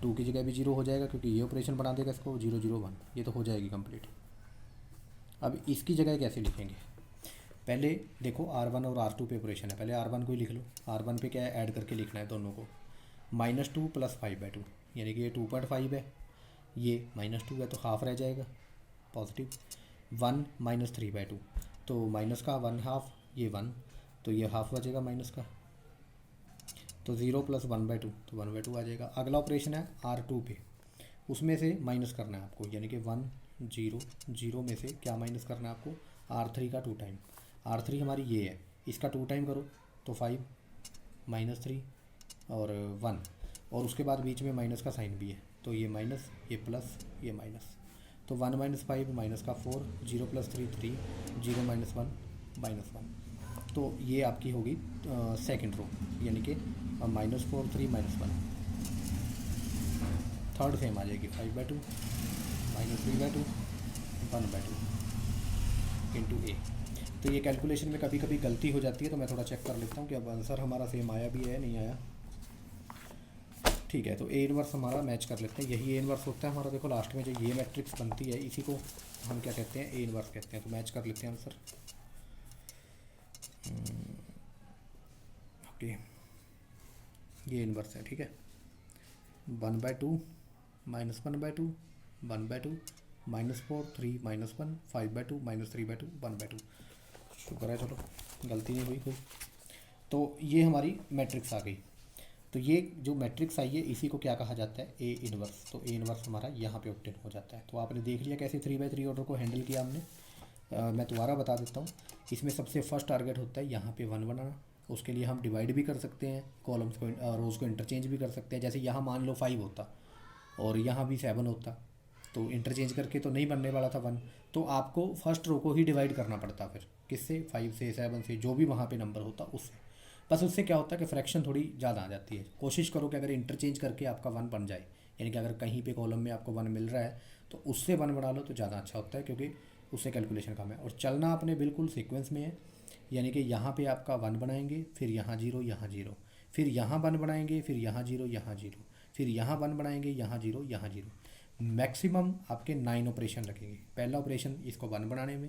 2 की जगह भी 0 हो जाएगा, क्योंकि ये ऑपरेशन बना देगा इसको 0 0 1, ये तो हो जाएगी कंप्लीट। अब इसकी जगह कैसे लिखेंगे, पहले देखो R1 और R2 पे ऑपरेशन है, पहले R1 को ही लिख लो। R1 पे क्या है, ऐड करके लिखना है दोनों को। -2 + 5/2 यानी कि ये 2.5 है, ये -2 है तो हाफ रह जाएगा पॉजिटिव। 1 -3/2, तो माइनस का 1/2, ये 1, तो ये हाफ बचेगा माइनस का। तो 0 + 1/2, तो 1/2 आ जाएगा। अगला ऑपरेशन है R2 पे, उसमें से माइनस करना है आपको, यानी कि 1 0 0 में से क्या माइनस करना है आपको, R3 का 2 टाइम। R3 हमारी ये है, इसका 2 टाइम करो तो 5 -3 और 1, और उसके बाद बीच में माइनस का साइन भी है, तो ये माइनस, ये प्लस, ये माइनस। तो 1 - 5 माइनस का 4, 0 + 3 3, 0 - 1 -1। तो ये आपकी होगी सेकंड रो, यानी कि -4 3 -1। थर्ड सेम आ जाएगी 5/2 -3/2 1/2 इंटू ए। तो ये कैलकुलेशन में कभी कभी गलती हो जाती है, तो मैं थोड़ा चेक कर लेता हूँ कि अब आंसर हमारा सेम आया भी है नहीं आया। ठीक है, तो ए इनवर्स हमारा मैच कर लेते हैं, यही ए इनवर्स होता है हमारा। देखो लास्ट में जो ये मैट्रिक्स बनती है इसी को हम क्या कहते हैं, ए इनवर्स कहते हैं। तो मैच कर लेते हैं आंसर। ओके, ये इनवर्स है, ठीक है। 1/2 -1/2 1/2 -4 3 -1 5/2 -3/2 1/2। शुक्र है, चलो गलती नहीं हुई कोई। तो ये हमारी मैट्रिक्स आ गई। तो ये जो मैट्रिक्स आई है इसी को क्या कहा जाता है, ए इनवर्स। तो ए इनवर्स हमारा यहाँ पे ऑब्टेन हो जाता है। तो आपने देख लिया कैसे 3/3 ऑर्डर को हैंडल किया हमने। मैं दोबारा बता देता हूँ। इसमें सबसे फर्स्ट टारगेट होता है यहाँ पे 1 बनाना। उसके लिए हम डिवाइड भी कर सकते हैं, कॉलम्स को रोज़ को इंटरचेंज भी कर सकते हैं। जैसे यहाँ मान लो 5 होता और यहाँ भी 7 होता, तो इंटरचेंज करके तो नहीं बनने वाला था 1, तो आपको फर्स्ट रो को ही डिवाइड करना पड़ता। फिर किससे, 5 से 7 से, जो भी वहाँ पे नंबर होता उससे। बस उससे क्या होता है कि फ्रैक्शन थोड़ी ज़्यादा आ जाती है। कोशिश करो कि अगर इंटरचेंज करके आपका 1 बन जाए, यानी कि अगर कहीं पे कॉलम में आपको 1 मिल रहा है तो उससे 1 बना लो तो ज़्यादा अच्छा होता है, क्योंकि उससे कैलकुलेशन कम है। और चलना अपने बिल्कुल सीक्वेंस में है, यानी कि यहाँ पे आपका 1 बनाएंगे, फिर यहाँ 0 यहाँ 0, फिर यहाँ 1 बनाएंगे, फिर यहाँ 0 यहाँ 0, फिर यहाँ 1 बनाएंगे, यहाँ 0 यहाँ 0। मैक्सिमम आपके 9 ऑपरेशन लगेंगे। पहला ऑपरेशन इसको 1 बनाने में,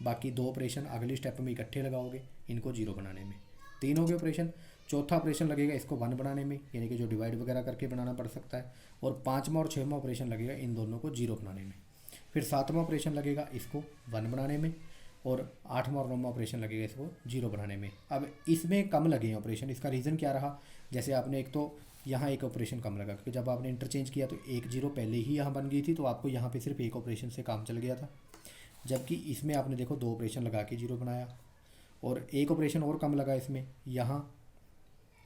बाकी 2 ऑपरेशन अगली स्टेप में इकट्ठे लगाओगे इनको 0 बनाने में। 3 हो गए ऑपरेशन। चौथा ऑपरेशन लगेगा इसको 1 बनाने में, यानी कि जो डिवाइड वगैरह करके बनाना पड़ सकता है। और 5वां और 6वां ऑपरेशन लगेगा इन दोनों को 0 बनाने में। फिर 7वां ऑपरेशन लगेगा इसको 1 बनाने में, और 8वां और 9वां ऑपरेशन लगेगा इसको 0 बनाने में। अब इसमें कम लगे हैं ऑपरेशन, इसका रीज़न क्या रहा? जैसे आपने एक तो यहाँ एक ऑपरेशन कम लगा, क्योंकि जब आपने इंटरचेंज किया तो 1 0 पहले ही यहाँ बन गई थी, तो आपको यहाँ पे सिर्फ एक ऑपरेशन से काम चल गया था। जबकि इसमें आपने देखो 2 ऑपरेशन लगा के 0 बनाया, और एक ऑपरेशन और कम लगा इसमें, यहाँ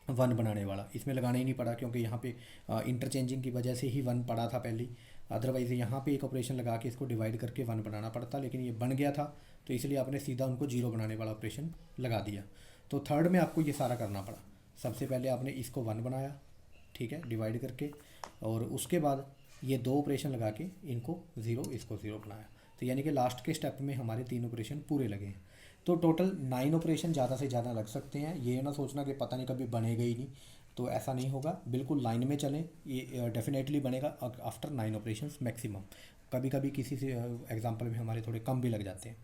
1 बनाने वाला इसमें लगाना ही नहीं पड़ा, क्योंकि यहाँ पे इंटरचेंजिंग की वजह से ही 1 पड़ा था पहले। अदरवाइज़ यहाँ पे एक ऑपरेशन लगा के इसको डिवाइड करके 1 बनाना पड़ता, लेकिन ये बन गया था तो इसलिए आपने सीधा उनको 0 बनाने वाला ऑपरेशन लगा दिया। तो थर्ड में आपको ये सारा करना पड़ा। सबसे पहले आपने इसको 1 बनाया, ठीक है, डिवाइड करके, और उसके बाद ये 2 ऑपरेशन लगा के इनको 0 इसको 0 बनाया। तो यानी कि लास्ट के स्टेप में हमारे 3 ऑपरेशन पूरे लगे हैं। तो टोटल 9 ऑपरेशन ज़्यादा से ज़्यादा लग सकते हैं। ये ना सोचना कि पता नहीं कभी बनेगा ही नहीं, तो ऐसा नहीं होगा। बिल्कुल लाइन में चलें, ये डेफिनेटली बनेगा आफ्टर 9 ऑपरेशंस मैक्सिमम। कभी कभी किसी से एग्जांपल में हमारे थोड़े कम भी लग जाते हैं।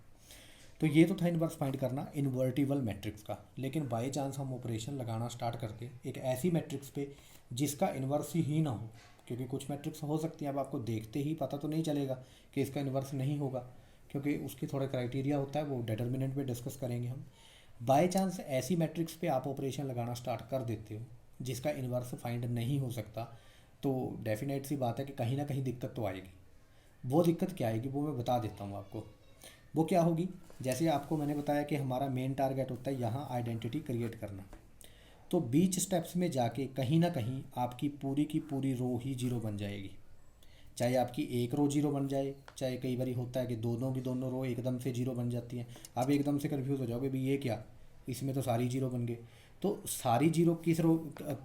तो ये तो था इन्वर्स फाइंड करना इन्वर्टिबल मैट्रिक्स का। लेकिन बाई चांस हम ऑपरेशन लगाना स्टार्ट करते एक ऐसी मैट्रिक्स पे जिसका इन्वर्स ही ना हो, क्योंकि कुछ मैट्रिक्स हो सकती हैं, अब आपको देखते ही पता तो नहीं चलेगा कि इसका इन्वर्स नहीं होगा, क्योंकि उसकी थोड़ा क्राइटेरिया होता है, वो डिटर्मिनेंट में डिस्कस करेंगे हम। बाई चांस ऐसी मैट्रिक्स पे आप ऑपरेशन लगाना स्टार्ट कर देते हो जिसका इन्वर्स फाइंड नहीं हो सकता, तो डेफिनेट सी बात है कि कहीं ना कहीं दिक्कत तो आएगी। वो दिक्कत क्या आएगी वो मैं बता देता हूँ आपको। वो क्या होगी, जैसे आपको मैंने बताया कि हमारा मेन टारगेट होता है यहाँ आइडेंटिटी क्रिएट करना। तो बीच स्टेप्स में जाके कहीं ना कहीं आपकी पूरी की पूरी रो ही 0 बन जाएगी। चाहे आपकी एक रो 0 बन जाए, चाहे कई बार होता है कि दोनों की दोनों रो एकदम से 0 बन जाती हैं। आप एकदम से कन्फ्यूज़ हो जाओगे, भाई ये क्या, इसमें तो सारी 0 बन गए। तो सारी 0 किस रो,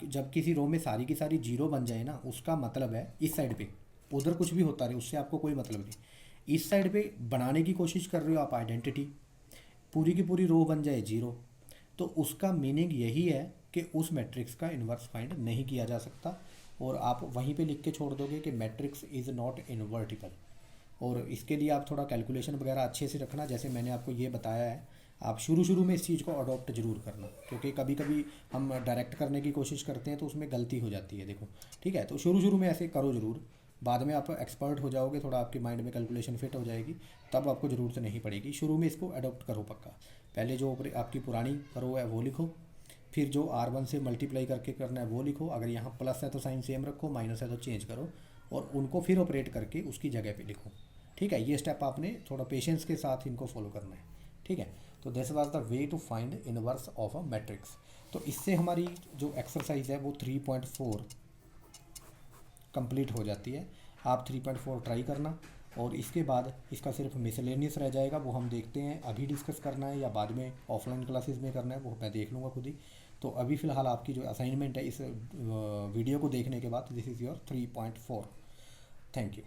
जब किसी रो में सारी की सारी 0 बन जाए ना, उसका मतलब है इस साइड पे उधर कुछ भी होता रहे, उससे आपको कोई मतलब नहीं। इस साइड पे बनाने की कोशिश कर रहे हो आप आइडेंटिटी, पूरी की पूरी रो बन जाए 0, तो उसका मीनिंग यही है कि उस मैट्रिक्स का इन्वर्स फाइंड नहीं किया जा सकता, और आप वहीं पे लिख के छोड़ दोगे कि मैट्रिक्स इज़ नॉट इन्वर्टिबल। और इसके लिए आप थोड़ा कैलकुलेशन वगैरह अच्छे से रखना, जैसे मैंने आपको ये बताया है। आप शुरू में इस चीज़ को अडॉप्ट ज़रूर करना, क्योंकि कभी कभी हम डायरेक्ट करने की कोशिश करते हैं तो उसमें गलती हो जाती है, देखो, ठीक है। तो शुरू में ऐसे करो ज़रूर, बाद में आप एक्सपर्ट हो जाओगे, थोड़ा आपके माइंड में कैलकुलेशन फिट हो जाएगी, तब आपको ज़रूरत नहीं पड़ेगी। शुरू में इसको अडॉप्ट करो पक्का। पहले जो आपकी पुरानी रो है वो लिखो, फिर जो R1 से मल्टीप्लाई करके करना है वो लिखो। अगर यहाँ प्लस है तो साइन सेम रखो, माइनस है तो चेंज करो, और उनको फिर ऑपरेट करके उसकी जगह पे लिखो, ठीक है। ये स्टेप आपने थोड़ा पेशेंस के साथ इनको फॉलो करना है, ठीक है। तो this was the way to find inverse of a matrix. तो इससे हमारी जो एक्सरसाइज है वो 3.4 कंप्लीट हो जाती है। आप 3.4 ट्राई करना, और इसके बाद इसका सिर्फ मिसलेनियस रह जाएगा, वो हम देखते हैं अभी डिस्कस करना है या बाद में ऑफलाइन क्लासेस में करना है, वो मैं देख लूँगा खुद ही। तो अभी फ़िलहाल आपकी जो असाइनमेंट है इस वीडियो को देखने के बाद, this is your 3.4। Thank you.